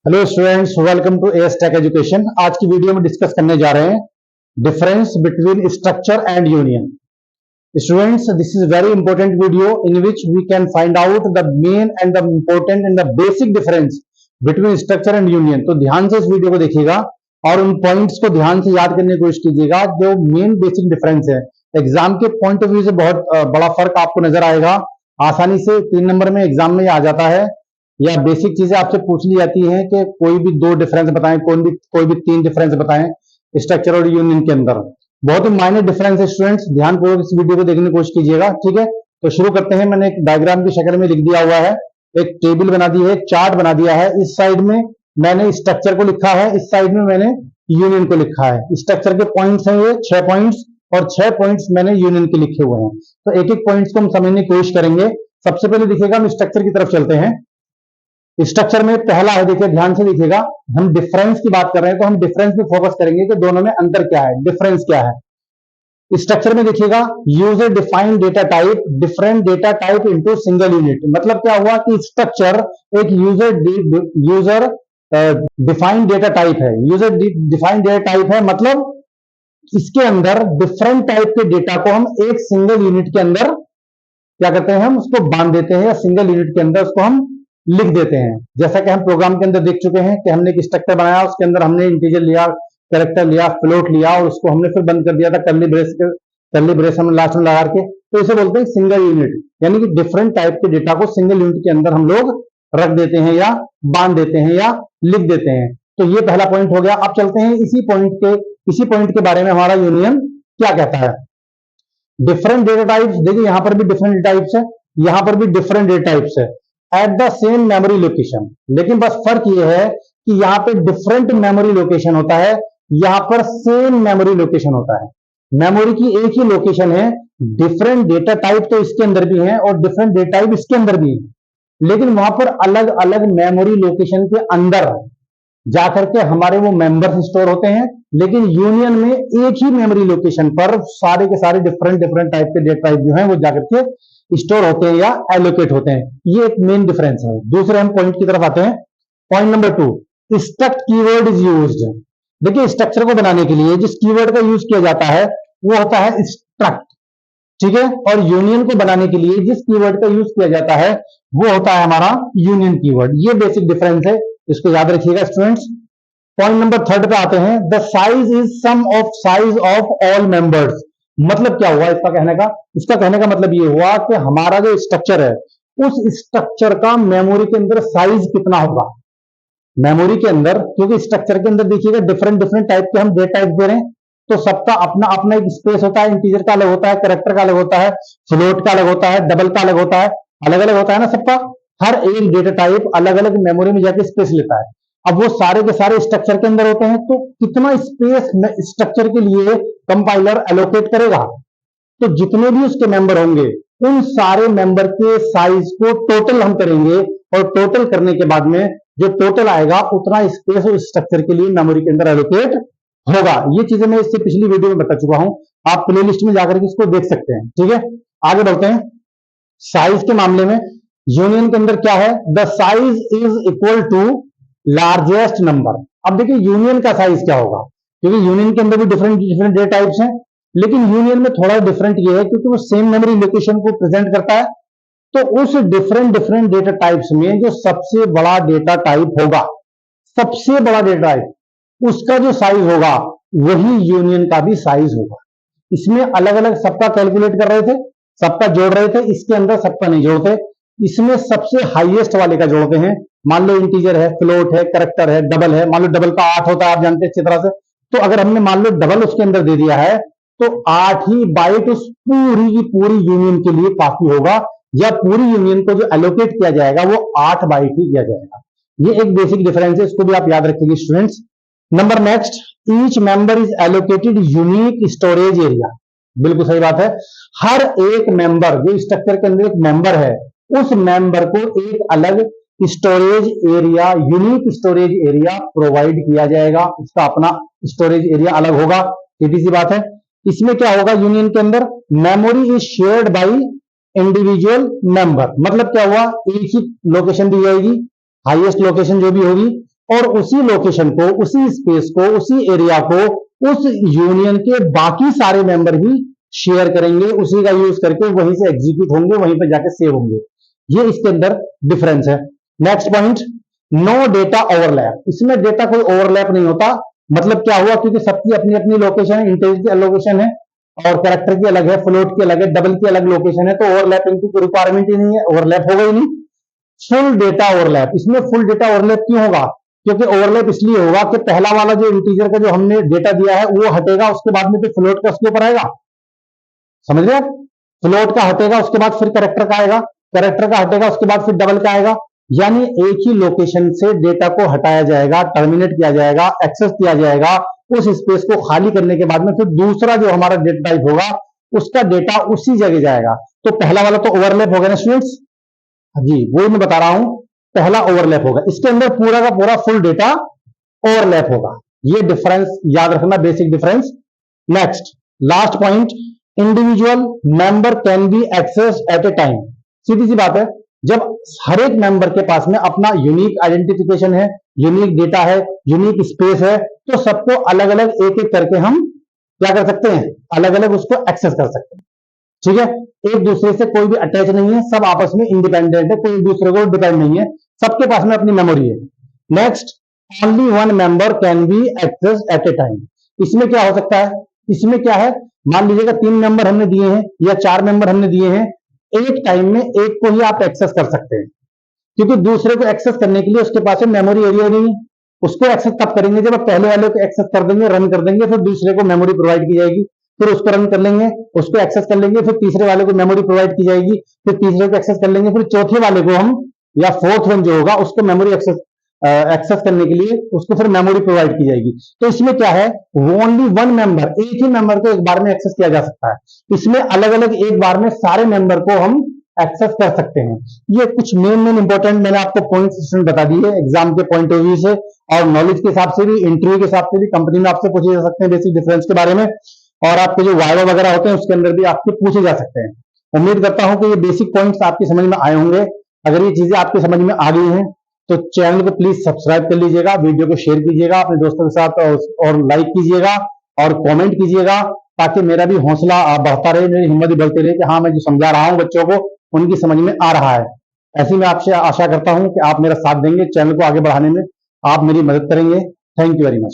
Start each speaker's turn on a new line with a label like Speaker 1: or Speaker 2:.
Speaker 1: Hello students, welcome to A S tech education. आज की video में डिस्कस करने जा रहे हैं difference between structure and union. Students, this is very important video in which we can find out the main and the important and the basic difference between structure and union. तो ध्यान से इस video को देखिएगा और उन points को ध्यान से याद करने की कोशिश कीजिएगा जो मेन बेसिक डिफरेंस है। एग्जाम के पॉइंट ऑफ व्यू से बहुत बड़ा फर्क आपको नजर आएगा। आसानी से 3 नंबर में एग्जाम में आ जाता है या बेसिक चीजें आपसे पूछ ली जाती हैं कि कोई भी 2 डिफरेंस बताएं, कोई भी 3 डिफरेंस बताएं स्ट्रक्चर और यूनियन के अंदर। बहुत ही माइनर डिफरेंस है स्टूडेंट्स, ध्यानपूर्वक इस वीडियो को देखने की कोशिश कीजिएगा। ठीक है, तो शुरू करते हैं। मैंने एक डायग्राम की शक्ल में लिख दिया हुआ है, एक टेबल बना दी है, एक चार्ट बना दिया है। इस साइड में मैंने स्ट्रक्चर को लिखा है, इस साइड में मैंने यूनियन को लिखा है। स्ट्रक्चर के पॉइंट्स हैं ये 6 पॉइंट्स और 6 पॉइंट्स मैंने यूनियन के लिखे हुए हैं। तो एक एक पॉइंट्स को हम समझने की कोशिश करेंगे। सबसे पहले देखिएगा, हम स्ट्रक्चर की तरफ चलते हैं। स्ट्रक्चर में पहला है, देखिए ध्यान से देखिएगा, हम डिफरेंस की बात कर रहे हैं तो हम डिफरेंस पे फोकस करेंगे कि दोनों में अंतर क्या है, डिफरेंस क्या है। स्ट्रक्चर में देखिएगा, user defined data type different data type into single unit. मतलब क्या हुआ कि स्ट्रक्चर एक यूजर डिफाइंड डेटा टाइप है। यूजर डिफाइंड डेटा टाइप है मतलब इसके अंदर डिफरेंट टाइप के डेटा को हम एक सिंगल यूनिट के अंदर क्या करते हैं, हम उसको बांध देते हैं या सिंगल यूनिट के अंदर उसको हम लिख देते हैं। जैसा कि हम प्रोग्राम के अंदर देख चुके हैं कि हमने एक स्ट्रक्चर बनाया, उसके अंदर हमने इंटीजर लिया, कैरेक्टर लिया, फ्लोट लिया और उसको हमने फिर बंद कर दिया था कर्ली ब्रेस हमने लास्ट में लगा के। तो इसे बोलते हैं सिंगल यूनिट, यानी कि डिफरेंट टाइप के डेटा को सिंगल यूनिट के अंदर हम लोग रख देते हैं या बांध देते हैं या लिख देते हैं। तो ये पहला पॉइंट हो गया। अब चलते हैं इसी पॉइंट के बारे में हमारा यूनियन क्या कहता है। डिफरेंट डेटा टाइप्स, देखिए यहां पर भी डिफरेंट डेटा टाइप्स है, यहां पर भी डिफरेंट डेटा टाइप्स है at the same memory location. लेकिन बस फर्क यह है कि यहां पे डिफरेंट मेमोरी लोकेशन होता है, यहां पर सेम मेमोरी लोकेशन होता है। मेमोरी की एक ही लोकेशन है, डिफरेंट डेटा टाइप तो इसके अंदर भी है और डिफरेंट डेटा टाइप इसके अंदर भी है, लेकिन वहां पर अलग अलग मेमोरी लोकेशन के अंदर जाकर के हमारे वो मेंबर्स स्टोर होते हैं। लेकिन यूनियन में एक ही मेमोरी लोकेशन पर सारे के सारे डिफरेंट डिफरेंट टाइप के डेटा टाइप जो है वो जाकर के स्टोर होते हैं या एलोकेट होते हैं। ये एक मेन डिफरेंस है। दूसरे हम पॉइंट की तरफ आते हैं। Point number 2, struct keyword is used. देखिए स्ट्रक्चर को बनाने के लिए जिस कीवर्ड का यूज किया जाता है वो होता है स्ट्रक्ट, ठीक है। और यूनियन को बनाने के लिए जिस कीवर्ड का यूज किया जाता है वो होता है हमारा यूनियन कीवर्ड। ये बेसिक डिफरेंस है, इसको याद रखिएगा स्टूडेंट्स। पॉइंट नंबर 3 पे आते हैं। The size is sum of size of all members. मतलब क्या हुआ इसका कहने का मतलब ये हुआ कि हमारा जो स्ट्रक्चर है उस स्ट्रक्चर का मेमोरी के अंदर साइज कितना होगा। मेमोरी के अंदर, क्योंकि स्ट्रक्चर के अंदर देखिएगा डिफरेंट डिफरेंट टाइप के हम डेटा टाइप दे रहे हैं, तो सबका अपना अपना एक स्पेस होता है। इंटीजर का अलग होता है, कैरेक्टर का अलग होता है, फ्लोट का अलग होता है, डबल का अलग होता है, अलग अलग होता है ना सबका। हर एक डेटा टाइप अलग अलग मेमोरी में जाके स्पेस लेता है। अब वो सारे के सारे स्ट्रक्चर के अंदर होते हैं, तो कितना स्पेस स्ट्रक्चर के लिए कंपाइलर एलोकेट करेगा। तो जितने भी उसके मेंबर होंगे उन सारे मेंबर के साइज को टोटल हम करेंगे और टोटल करने के बाद में जो टोटल आएगा उतना स्पेस उस स्ट्रक्चर के लिए मेमोरी के अंदर एलोकेट होगा। ये चीजें मैं इससे पिछली वीडियो में बता चुका हूं, आप प्ले लिस्ट में जाकर के इसको देख सकते हैं। ठीक है, आगे बढ़ते हैं। साइज के मामले में यूनियन के अंदर क्या है, the size is equal to largest number. अब देखिए यूनियन का साइज क्या होगा, क्योंकि यूनियन के अंदर भी डिफरेंट डिफरेंट डेटा टाइप्स हैं, लेकिन यूनियन में थोड़ा डिफरेंट ये है क्योंकि वो सेम मेमोरी लोकेशन को प्रेजेंट करता है। तो उस डिफरेंट डिफरेंट डेटा टाइप्स में जो सबसे बड़ा डेटा टाइप होगा, सबसे बड़ा डेटा टाइप, उसका जो साइज होगा वही यूनियन का भी साइज होगा। इसमें अलग अलग सबका कैलकुलेट कर रहे थे, सबका जोड़ रहे थे, इसके अंदर सबका नहीं जोड़ते। इसमें सबसे हाईएस्ट वाले का जोड़ते हैं। मान लो इंटीजर है, फ्लोट है, कैरेक्टर है, डबल है। मान लो डबल का 8 होता है, आप जानते हैं अच्छी तरह से। तो अगर हमने मान लो डबल उसके अंदर दे दिया है तो 8 ही बाइट उस पूरी की पूरी यूनियन के लिए काफी होगा, या पूरी यूनियन को जो एलोकेट किया जाएगा वो 8 बाइट ही किया जाएगा। ये एक बेसिक डिफरेंस है, इसको भी आप याद रखेंगे students. Number next, each member is allocated unique storage area. बिल्कुल सही बात है। हर एक मेंबर जो स्ट्रक्चर के अंदर एक मेंबर है, उस मेंबर को एक अलग storage area, unique storage area provide किया जाएगा। उसका अपना स्टोरेज एरिया अलग होगा, सीधी सी बात है। इसमें क्या होगा, यूनियन के अंदर memory is shared by individual member. मतलब क्या हुआ, एक ही लोकेशन दी जाएगी, हाईएस्ट लोकेशन जो भी होगी और उसी लोकेशन को, उसी स्पेस को, उसी एरिया को उस यूनियन के बाकी सारे मेंबर भी शेयर करेंगे, उसी का यूज करके वहीं से एग्जीक्यूट होंगे, वहीं पर जाके सेव होंगे। ये इसके अंदर डिफरेंस है। Next point, no data overlap. इसमें डेटा कोई ओवरलैप नहीं होता। मतलब क्या हुआ, क्योंकि सबकी अपनी अपनी लोकेशन है, इंटीजर की लोकेशन है और कैरेक्टर की अलग है, फ्लोट की अलग है, डबल की अलग लोकेशन है, तो ओवरलैपिंग की कोई रिक्वायरमेंट ही नहीं है, ओवरलैप होगा ही नहीं। फुल डेटा ओवरलैप, इसमें फुल डेटा ओवरलैप क्यों होगा? क्योंकि ओवरलैप इसलिए होगा कि पहला वाला जो इंटीजर का जो हमने डेटा दिया है वो हटेगा, उसके बाद में फिर फ्लोट का उसके ऊपर आएगा। समझ रहे? फ्लोट का हटेगा, उसके बाद फिर कैरेक्टर का आएगा, कैरेक्टर का हटेगा, उसके बाद फिर डबल का आएगा। यानी एक ही लोकेशन से डेटा को हटाया जाएगा, टर्मिनेट किया जाएगा, एक्सेस किया जाएगा। उस स्पेस को खाली करने के बाद में फिर दूसरा जो हमारा डेटा टाइप होगा उसका डेटा उसी जगह जाएगा। तो पहला वाला तो ओवरलैप होगा ना स्टूडेंट्स जी, वो मैं बता रहा हूं, पहला ओवरलैप होगा। इसके अंदर पूरा का पूरा फुल डेटा ओवरलैप होगा। ये डिफरेंस याद रखना, basic difference. Next, last point, individual member can be access at a time. सीधी सी बात है, जब हर एक मेंबर के पास में अपना यूनिक आइडेंटिफिकेशन है, यूनिक डेटा है, यूनिक स्पेस है, तो सबको अलग अलग एक एक करके हम क्या कर सकते हैं, अलग अलग उसको एक्सेस कर सकते हैं। ठीक है, एक दूसरे से कोई भी अटैच नहीं है, सब आपस में इंडिपेंडेंट है, कोई दूसरे को डिपेंड नहीं है, सबके पास में अपनी मेमोरी है। Next, only one member can be access at a time. इसमें क्या हो सकता है, इसमें क्या है, मान लीजिएगा 3 मेंबर हमने दिए हैं या 4 मेंबर हमने दिए हैं, एक टाइम में एक को ही आप एक्सेस कर सकते हैं, क्योंकि दूसरे को एक्सेस करने के लिए उसके पास मेमोरी एरिया नहीं है। उसको एक्सेस तब करेंगे जब आप पहले वाले को एक्सेस कर देंगे, रन कर देंगे, फिर दूसरे को मेमोरी प्रोवाइड की जाएगी, फिर उसको रन कर लेंगे, उसको एक्सेस कर लेंगे, फिर तीसरे वाले को मेमोरी प्रोवाइड की जाएगी, फिर तीसरे को एक्सेस कर लेंगे, फिर चौथे वाले को हम या फोर्थ वन जो होगा उसको मेमोरी एक्सेस करने के लिए उसको फिर मेमोरी प्रोवाइड की जाएगी। तो इसमें क्या है, ओनली वन मेंबर, एक ही मेंबर को एक बार में एक्सेस किया जा सकता है। इसमें अलग अलग एक बार में सारे मेंबर को हम एक्सेस कर सकते हैं। ये कुछ मेन इंपॉर्टेंट मैंने आपको पॉइंट्स बता दिए एग्जाम के पॉइंट ऑफ व्यू से और नॉलेज के हिसाब से भी, इंटरव्यू के हिसाब से भी, कंपनी में आपसे पूछे जा सकते हैं बेसिक डिफरेंस के बारे में, और आपके जो वाइवा वगैरह होते हैं उसके अंदर भी आपसे पूछे जा सकते हैं। उम्मीद करता हूं कि ये बेसिक पॉइंट्स आपकी समझ में आए होंगे। अगर ये चीजें आपकी समझ में आ गई हैं तो चैनल को प्लीज सब्सक्राइब कर लीजिएगा, वीडियो को शेयर कीजिएगा अपने दोस्तों के साथ और लाइक कीजिएगा और कमेंट कीजिएगा, ताकि मेरा भी हौसला बढ़ता रहे, मेरी हिम्मत भी बढ़ती रहे कि हाँ मैं जो समझा रहा हूं बच्चों को उनकी समझ में आ रहा है। ऐसी मैं आपसे आशा करता हूं कि आप मेरा साथ देंगे, चैनल को आगे बढ़ाने में आप मेरी मदद करेंगे। Thank you very much.